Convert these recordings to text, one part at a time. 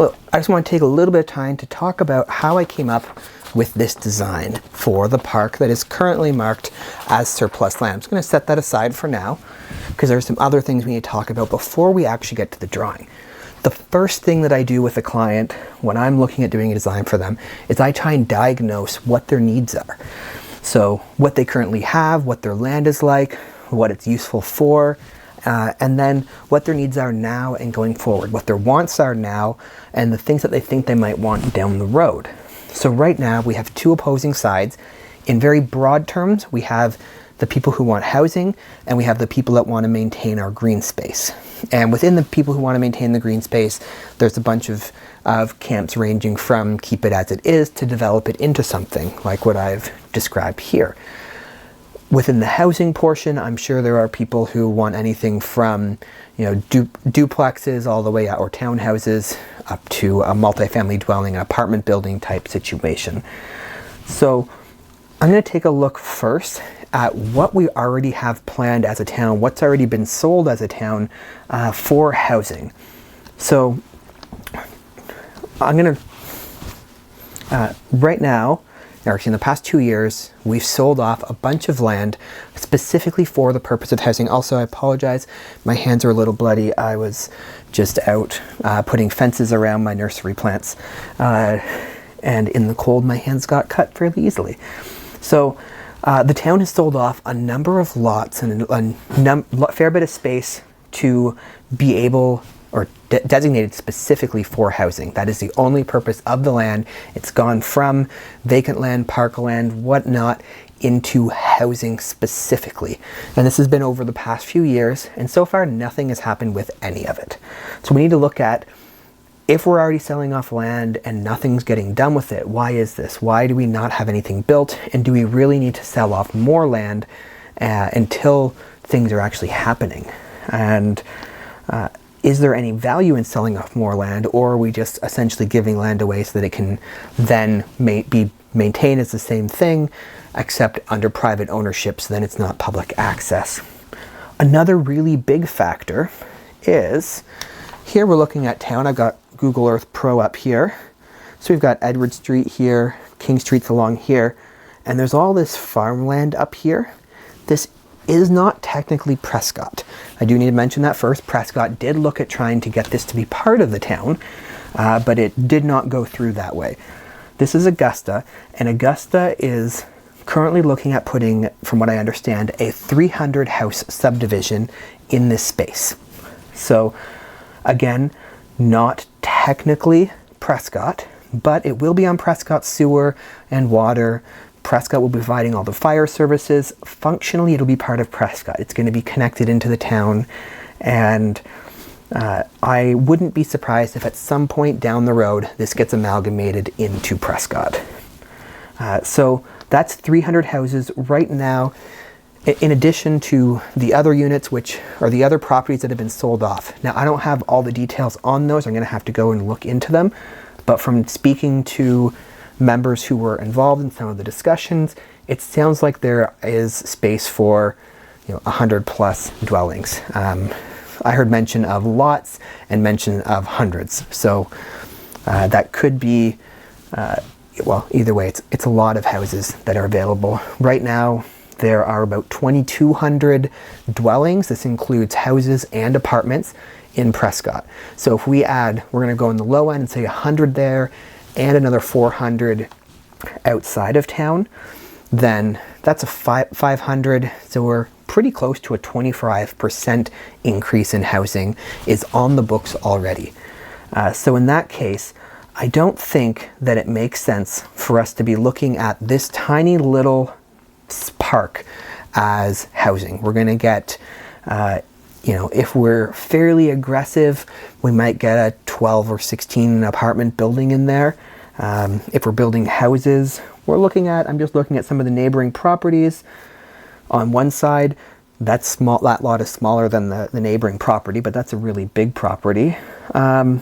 Well, I just want to take a little bit of time to talk about how I came up with this design for the park that is currently marked as surplus land. I'm just going to set that aside for now because there's some other things we need to talk about before we actually get to the drawing. The first thing that I do with a client when I'm looking at doing a design for them is I try and diagnose what their needs are. So what they currently have, what their land is like, what it's useful for, and then what their needs are now and going forward, what their wants are now, and the things that they think they might want down the road. So right now we have two opposing sides. In very broad terms, we have the people who want housing, and we have the people that want to maintain our green space. And within the people who want to maintain the green space, there's a bunch of camps ranging from keep it as it is to develop it into something like what I've described here. Within the housing portion, I'm sure there are people who want anything from, duplexes all the way out, or townhouses, up to a multifamily dwelling, an apartment building type situation. So I'm going to take a look first at what we already have planned as a town, what's already been sold as a town for housing. So I'm going to, right now, actually in the past 2 years, we've sold off a bunch of land specifically for the purpose of housing. Also, I apologize, my hands are a little bloody. I was just out putting fences around my nursery plants. And in the cold, my hands got cut fairly easily. So the town has sold off a number of lots and a fair bit of space to be able, or designated specifically for housing. That is the only purpose of the land. It's gone from vacant land, parkland, whatnot, into housing specifically. And this has been over the past few years, and so far nothing has happened with any of it. So we need to look at, if we're already selling off land and nothing's getting done with it, why is this? Why do we not have anything built? And do we really need to sell off more land until things are actually happening? And is there any value in selling off more land, or are we just essentially giving land away so that it can then be maintained as the same thing, except under private ownership, so then it's not public access? Another really big factor is, here we're looking at town. I've got Google Earth Pro up here. So we've got Edward Street here, King Street's along here, and there's all this farmland up here. This is not technically Prescott. I do need to mention that first. Prescott did look at trying to get this to be part of the town, but it did not go through that way. This is Augusta, and Augusta is currently looking at putting, from what I understand, a 300 house subdivision in this space. So again, not technically Prescott, but it will be on Prescott sewer and water. Prescott will be providing all the fire services. Functionally, it'll be part of Prescott. It's going to be connected into the town, and I wouldn't be surprised if at some point down the road this gets amalgamated into Prescott. So that's 300 houses right now, in addition to the other units, which are the other properties that have been sold off. Now, I don't have all the details on those. I'm going to have to go and look into them, but from speaking to members who were involved in some of the discussions, it sounds like there is space for 100 plus dwellings. I heard mention of lots and mention of hundreds. So that could be, well, either way, it's a lot of houses that are available. Right now, there are about 2,200 dwellings. This includes houses and apartments in Prescott. So if we add, we're going to go in the low end and say 100 there, and another 400 outside of town, then that's a 500. So we're pretty close to a 25% increase in housing is on the books already. So in that case, I don't think that it makes sense for us to be looking at this tiny little park as housing. We're going to get, if we're fairly aggressive, we might get a 12 or 16 apartment building in there. If we're building houses, I'm just looking at some of the neighboring properties. On one side, that lot is smaller than the neighboring property, but that's a really big property. 1,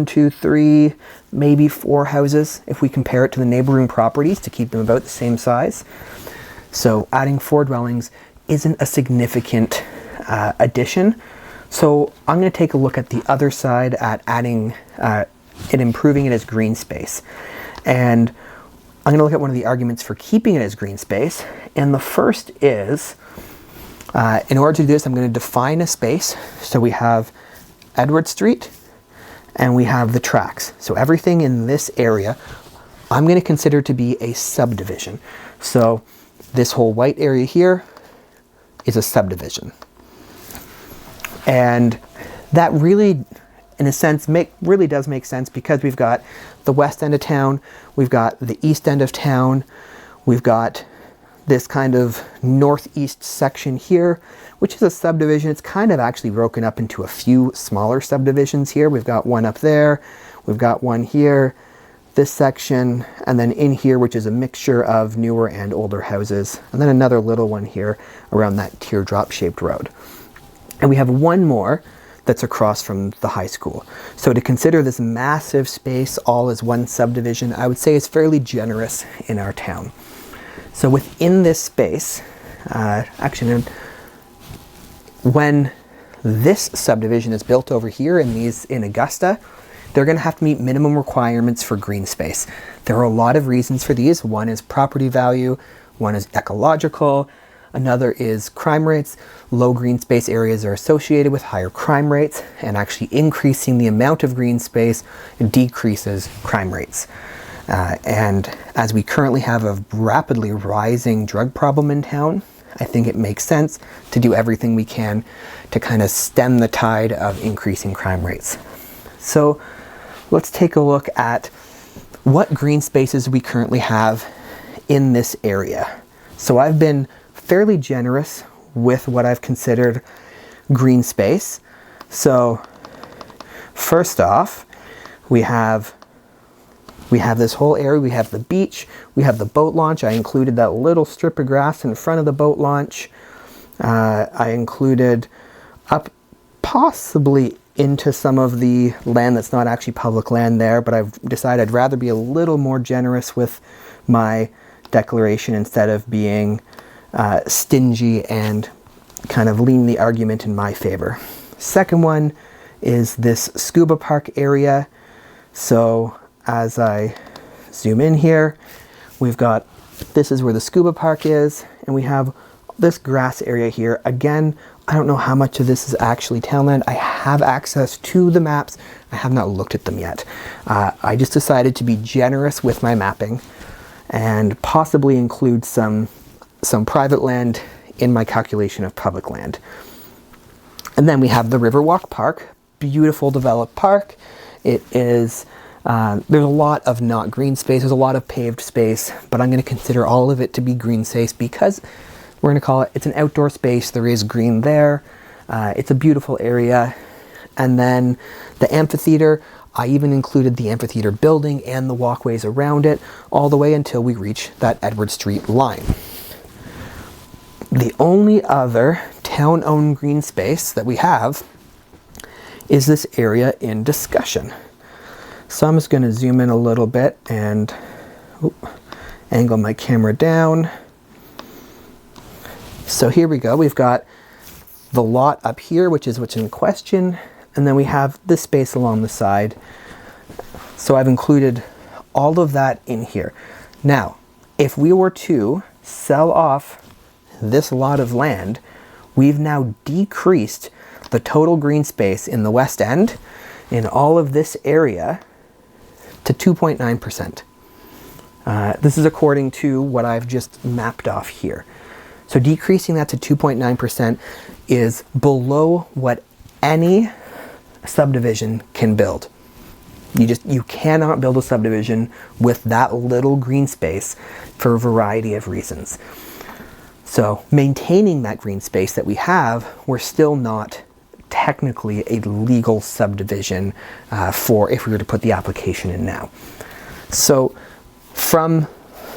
2, 3, maybe 4 houses if we compare it to the neighboring properties to keep them about the same size. So adding 4 dwellings isn't a significant addition. So I'm going to take a look at the other side at adding and improving it as green space. And I'm going to look at one of the arguments for keeping it as green space. And the first is, in order to do this, I'm going to define a space. So we have Edward Street and we have the tracks. So everything in this area, I'm going to consider to be a subdivision. So this whole white area here is a subdivision. And that really, in a sense, really does make sense, because we've got the west end of town, we've got the east end of town, we've got this kind of northeast section here, which is a subdivision. It's kind of actually broken up into a few smaller subdivisions here. We've got one up there, we've got one here, this section, and then in here, which is a mixture of newer and older houses, and then another little one here around that teardrop shaped road. And we have one more that's across from the high school. So to consider this massive space all as one subdivision, I would say is fairly generous in our town. So within this space, actually, when this subdivision is built over here in Augusta, they're going to have to meet minimum requirements for green space. There are a lot of reasons for these. One is property value, one is ecological, another is crime rates. Low green space areas are associated with higher crime rates, and actually increasing the amount of green space decreases crime rates. And as we currently have a rapidly rising drug problem in town, I think it makes sense to do everything we can to kind of stem the tide of increasing crime rates. So let's take a look at what green spaces we currently have in this area. So I've been fairly generous with what I've considered green space. So first off, we have this whole area. We have the beach, we have the boat launch. I included that little strip of grass in front of the boat launch. I included up possibly into some of the land that's not actually public land there, but I've decided I'd rather be a little more generous with my declaration instead of being stingy and kind of lean the argument in my favor. Second one is this scuba park area. So as I zoom in here, we've got, this is where the scuba park is, and we have this grass area here. Again, I don't know how much of this is actually townland. I have access to the maps. I have not looked at them yet. I just decided to be generous with my mapping and possibly include some private land in my calculation of public land. And then we have the Riverwalk Park, beautiful developed park. It is, there's a lot of not green space, there's a lot of paved space, but I'm going to consider all of it to be green space because we're going to call it, it's an outdoor space, there is green there, it's a beautiful area. And then the amphitheater, I even included the amphitheater building and the walkways around it, all the way until we reach that Edward Street line. The only other town-owned green space that we have is this area in discussion. So I'm just going to zoom in a little bit and angle my camera down. So here we go. We've got the lot up here, which is what's in question, and then we have this space along the side. So I've included all of that in here. Now, if we were to sell off this lot of land, we've now decreased the total green space in the West End in all of this area to 2.9%. This is according to what I've just mapped off here. So decreasing that to 2.9% is below what any subdivision can build. You cannot build a subdivision with that little green space for a variety of reasons. So maintaining that green space that we have, we're still not technically a legal subdivision for if we were to put the application in now. So from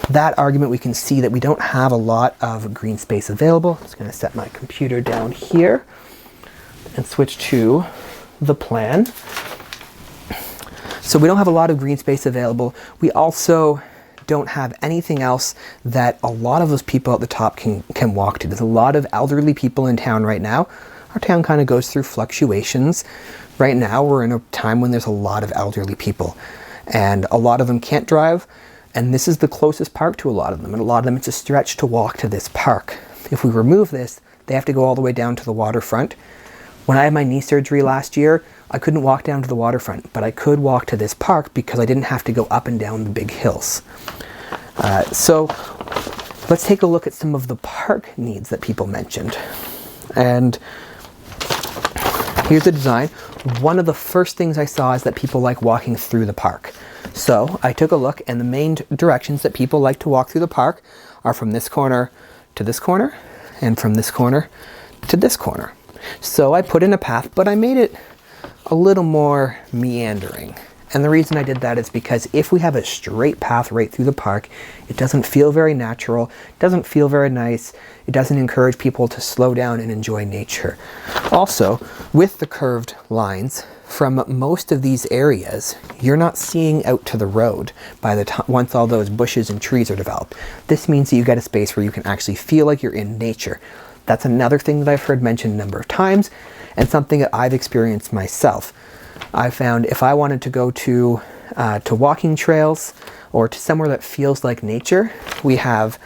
that argument, we can see that we don't have a lot of green space available. I'm just going to set my computer down here and switch to the plan. So we don't have a lot of green space available. We also don't have anything else that a lot of those people at the top can walk to. There's a lot of elderly people in town right now. our town kind of goes through fluctuations. Right now we're in a time when there's a lot of elderly people, and a lot of them can't drive, and this is the closest park to a lot of them, and a lot of them it's a stretch to walk to this park. If we remove this, they have to go all the way down to the waterfront. When I had my knee surgery last year, I couldn't walk down to the waterfront, but I could walk to this park because I didn't have to go up and down the big hills. So let's take a look at some of the park needs that people mentioned. And here's the design. One of the first things I saw is that people like walking through the park. So I took a look, and the main directions that people like to walk through the park are from this corner to this corner, and from this corner to this corner. So I put in a path, but I made it a little more meandering. And the reason I did that is because if we have a straight path right through the park, it doesn't feel very natural, it doesn't feel very nice, it doesn't encourage people to slow down and enjoy nature. Also, with the curved lines, from most of these areas, you're not seeing out to the road by the time once all those bushes and trees are developed. This means that you get a space where you can actually feel like you're in nature. That's another thing that I've heard mentioned a number of times, and something that I've experienced myself. I found if I wanted to go to walking trails or to somewhere that feels like nature, we have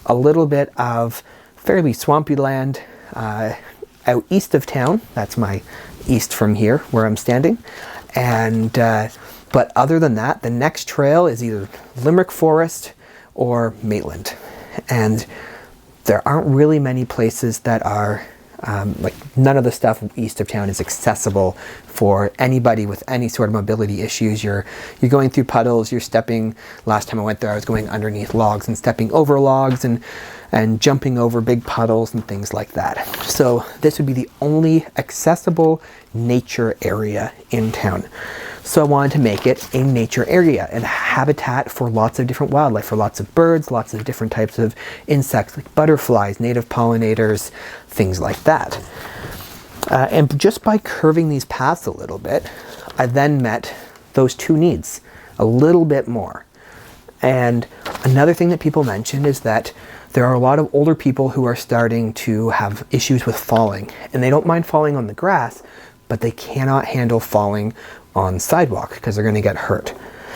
a little bit of fairly swampy land out east of town. That's my east from here where I'm standing. And but other than that, the next trail is either Limerick Forest or Maitland. And there aren't really many places that are like none of the stuff east of town is accessible for anybody with any sort of mobility issues. You're going through puddles, you're stepping, last time I went there I was going underneath logs and stepping over logs and jumping over big puddles and things like that. So this would be the only accessible nature area in town. So I wanted to make it a nature area and habitat for lots of different wildlife, for lots of birds, lots of different types of insects like butterflies, native pollinators, things like that. And just by curving these paths a little bit, I then met those two needs a little bit more. And another thing that people mention is that there are a lot of older people who are starting to have issues with falling, and they don't mind falling on the grass, but they cannot handle falling on sidewalk because they're going to get hurt.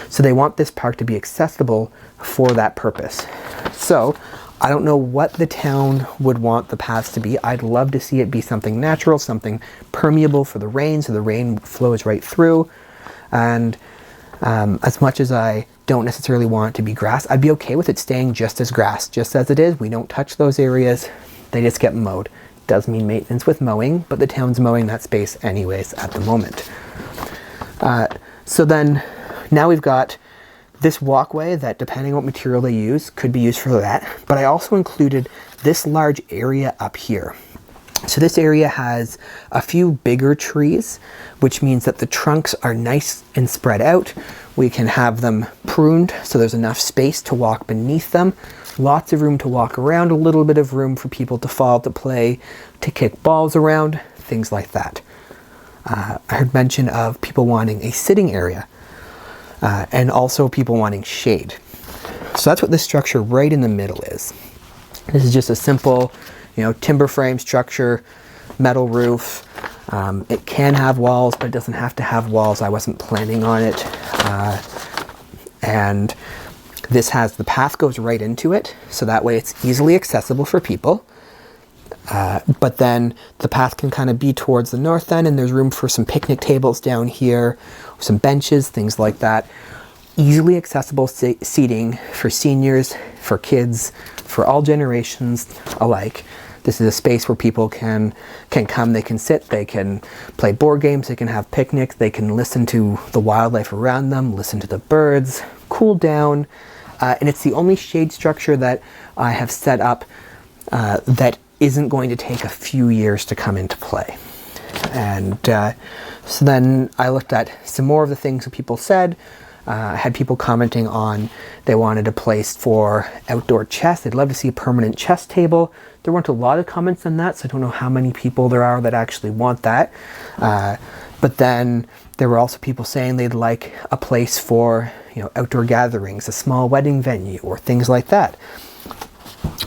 So they want this park to be accessible for that purpose. So I don't know what the town would want the paths to be. I'd love to see it be something natural, something permeable for the rain, so the rain flows right through. And as much as I don't necessarily want it to be grass, I'd be okay with it staying just as grass, just as it is. We don't touch those areas, they just get mowed. Does mean maintenance with mowing, but the town's mowing that space anyways at the moment. So then now we've got this walkway that, depending on what material they use, could be used for that. But I also included this large area up here. So this area has a few bigger trees, which means that the trunks are nice and spread out. We can have them pruned so there's enough space to walk beneath them. Lots of room to walk around, a little bit of room for people to fall, to play, to kick balls around, things like that. I heard mention of people wanting a sitting area and also people wanting shade. So that's what this structure right in the middle is. This is just a simple, timber frame structure, metal roof. It can have walls, but it doesn't have to have walls. I wasn't planning on it. And this has, the path goes right into it, so that way it's easily accessible for people. But then the path can kind of be towards the north end, and there's room for some picnic tables down here, some benches, things like that. Easily accessible seating for seniors, for kids, for all generations alike. This is a space where people can come, they can sit, they can play board games, they can have picnics, they can listen to the wildlife around them, listen to the birds, cool down. And it's the only shade structure that I have set up that isn't going to take a few years to come into play. And so then I looked at some more of the things that people said. I had people commenting on they wanted a place for outdoor chess. They'd love to see a permanent chess table. There weren't a lot of comments on that, so I don't know how many people there are that actually want that. But then there were also people saying they'd like a place for outdoor gatherings, a small wedding venue, or things like that.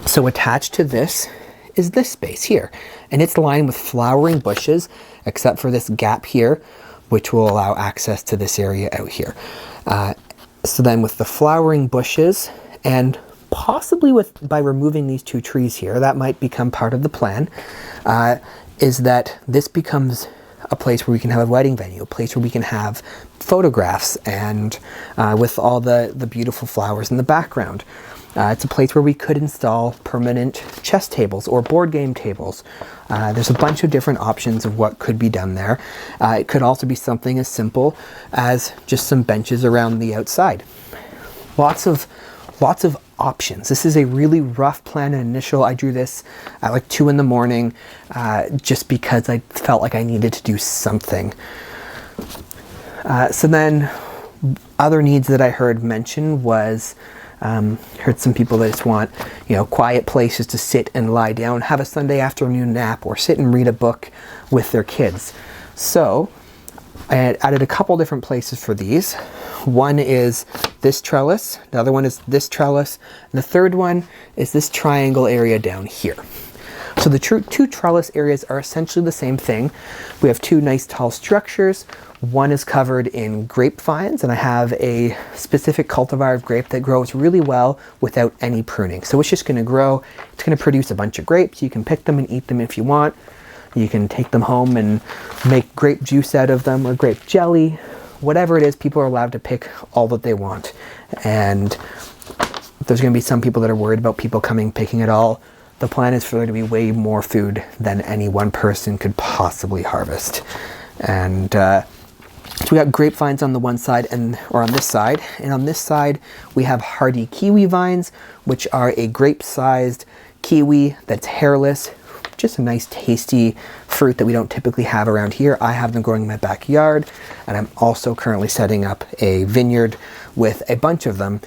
So attached to this is this space here. And it's lined with flowering bushes, except for this gap here, which will allow access to this area out here. So then with the flowering bushes, and possibly by removing these 2 trees here, that might become part of the plan, is that this becomes a place where we can have a wedding venue, a place where we can have photographs, and with all the beautiful flowers in the background. It's a place where we could install permanent chess tables or board game tables. There's a bunch of different options of what could be done there. It could also be something as simple as just some benches around the outside. Lots of options. This is a really rough plan and initial. I drew this at like 2 in the morning just because I felt like I needed to do something. So then other needs that I heard mentioned was heard some people that just want, quiet places to sit and lie down, have a Sunday afternoon nap, or sit and read a book with their kids. So I had added a couple different places for these. One is this trellis, the other one is this trellis, and the third one is this triangle area down here. So the 2 trellis areas are essentially the same thing. We have 2 nice tall structures. One is covered in grape vines, and I have a specific cultivar of grape that grows really well without any pruning. So it's just going to grow. It's going to produce a bunch of grapes. You can pick them and eat them if you want. You can take them home and make grape juice out of them, or grape jelly. Whatever it is, people are allowed to pick all that they want. And there's going to be some people that are worried about people picking it all. The plan is for there to be way more food than any one person could possibly harvest. And so we got grapevines on the one side, or on this side. And on this side, we have hardy kiwi vines, which are a grape-sized kiwi that's hairless. Just a nice tasty fruit that we don't typically have around here. I have them growing in my backyard, and I'm also currently setting up a vineyard with a bunch of them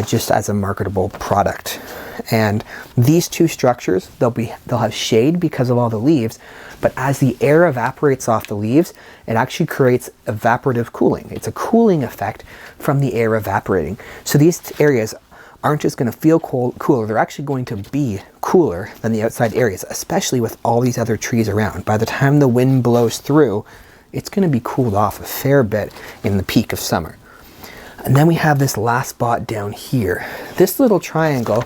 just as a marketable product. And these 2 structures, they'll have shade because of all the leaves, but as the air evaporates off the leaves, it actually creates evaporative cooling. It's a cooling effect from the air evaporating. So these areas aren't just going to feel cooler, they're actually going to be cooler than the outside areas, especially with all these other trees around. By the time the wind blows through, it's going to be cooled off a fair bit in the peak of summer. And then we have this last spot down here. This little triangle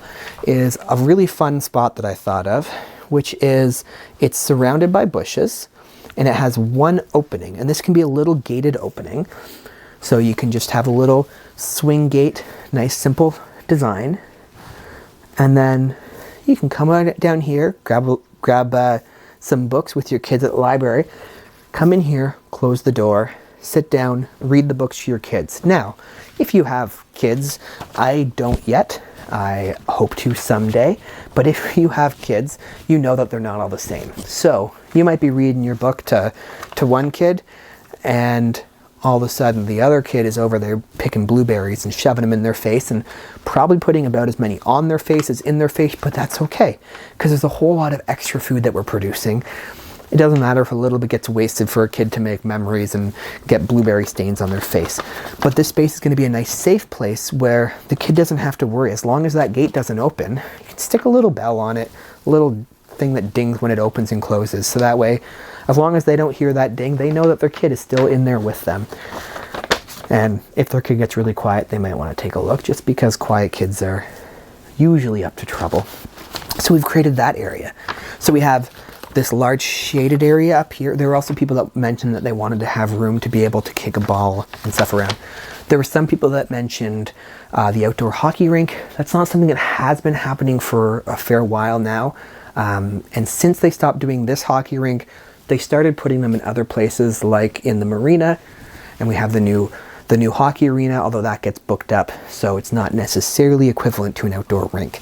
is a really fun spot that I thought of, which is it's surrounded by bushes and it has one opening, and this can be a little gated opening. So you can just have a little swing gate, nice simple design, and then you can come on down here, grab some books with your kids at the library, come in here, close the door, sit down, read the books to your kids. Now, if you have kids, I don't yet, I hope to someday, but if you have kids, you know that they're not all the same. So you might be reading your book to one kid, and all of a sudden the other kid is over there picking blueberries and shoving them in their face, and probably putting about as many on their face as in their face, but that's okay, because there's a whole lot of extra food that we're producing. It doesn't matter if a little bit gets wasted for a kid to make memories and get blueberry stains on their face. But this space is going to be a nice safe place where the kid doesn't have to worry. As long as that gate doesn't open, you can stick a little bell on it, a little thing that dings when it opens and closes. So that way, as long as they don't hear that ding, they know that their kid is still in there with them. And if their kid gets really quiet, they might want to take a look, just because quiet kids are usually up to trouble. So we've created that area. So we have this large shaded area up here. There were also people that mentioned that they wanted to have room to be able to kick a ball and stuff around. There were some people that mentioned the outdoor hockey rink. That's not something that has been happening for a fair while now. And since they stopped doing this hockey rink, they started putting them in other places, like in the marina. And we have the new hockey arena, although that gets booked up, so it's not necessarily equivalent to an outdoor rink.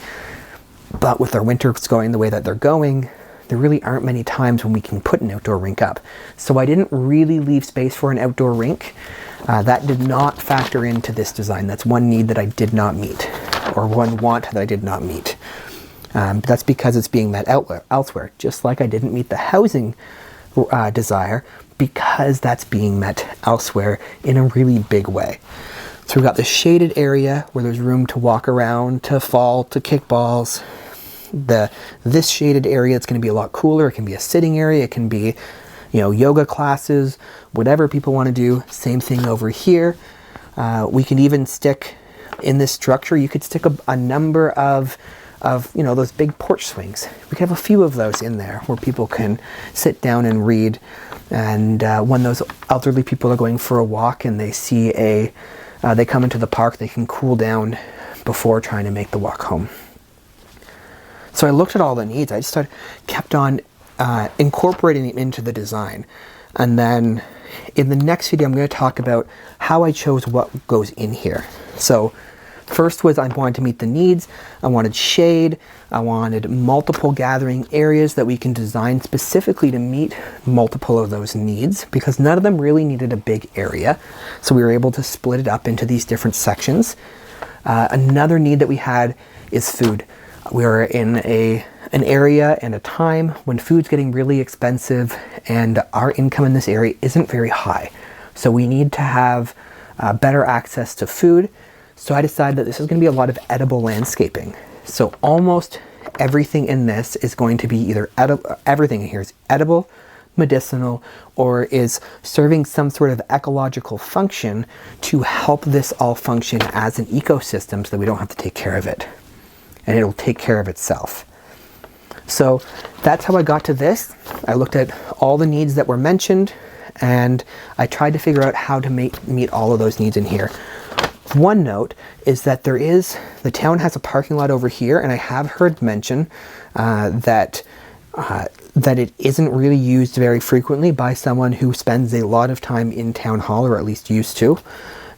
But with our winters going the way that they're going, there really aren't many times when we can put an outdoor rink up. So I didn't really leave space for an outdoor rink. That did not factor into this design. That's one need that I did not meet, or one want that I did not meet. But that's because it's being met elsewhere, just like I didn't meet the housing desire, because that's being met elsewhere in a really big way. So we've got the shaded area where there's room to walk around, to fall, to kick balls. this shaded area, it's going to be a lot cooler. It can be a sitting area. It can be, you know, yoga classes, whatever people want to do. Same thing over here. We can even stick in this structure, you could stick a number of, you know, those big porch swings. We could have a few of those in there where people can sit down and read. And when those elderly people are going for a walk and they see they come into the park, they can cool down before trying to make the walk home. So I looked at all the needs. I just kept on incorporating them into the design. And then in the next video, I'm going to talk about how I chose what goes in here. So first was I wanted to meet the needs. I wanted shade. I wanted multiple gathering areas that we can design specifically to meet multiple of those needs, because none of them really needed a big area. So we were able to split it up into these different sections. Another need that we had is food. We are in an area and a time when food's getting really expensive and our income in this area isn't very high. So we need to have better access to food. So I decided that this is going to be a lot of edible landscaping. So almost everything in this is going to be either everything in here is edible, medicinal, or is serving some sort of ecological function to help this all function as an ecosystem so that we don't have to take care of it. And it'll take care of itself. So that's how I got to this. I looked at all the needs that were mentioned and I tried to figure out how to meet all of those needs in here. One note is that the town has a parking lot over here, and I have heard mention that it isn't really used very frequently by someone who spends a lot of time in town hall, or at least used to.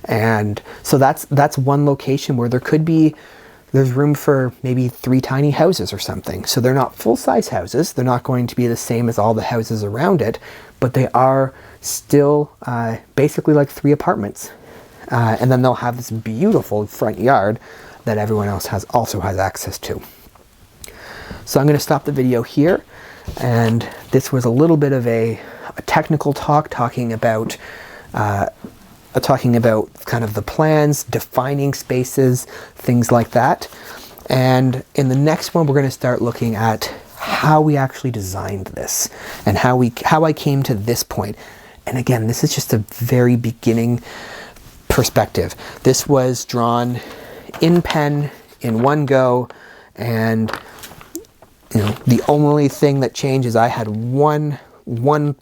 And so that's one location where there's room for maybe 3 tiny houses or something. So they're not full-size houses. They're not going to be the same as all the houses around it, but they are still basically like 3 apartments. And then they'll have this beautiful front yard that everyone else also has access to. So I'm going to stop the video here. And this was a little bit of a technical talk, talking about kind of the plans, defining spaces, things like that. And in the next one, we're going to start looking at how we actually designed this and how I came to this point. And again, this is just a very beginning perspective. This was drawn in pen in one go, and you know, the only thing that changed is I had one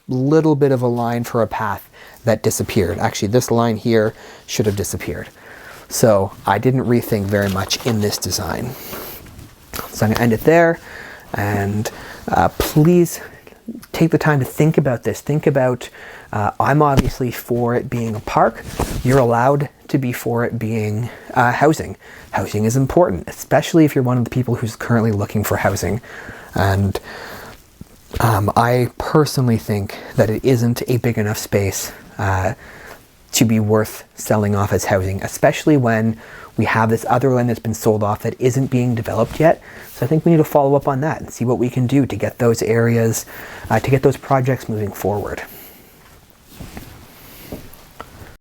little bit of a line for a path that disappeared. Actually, this line here should have disappeared. So I didn't rethink very much in this design. So I'm going to end it there, and please take the time to think about this. Think about, I'm obviously for it being a park. You're allowed to be for it being housing. Housing is important, especially if you're one of the people who's currently looking for housing. And I personally think that it isn't a big enough space to be worth selling off as housing, especially when we have this other land that's been sold off that isn't being developed yet. So I think we need to follow up on that and see what we can do to get those areas, to get those projects moving forward.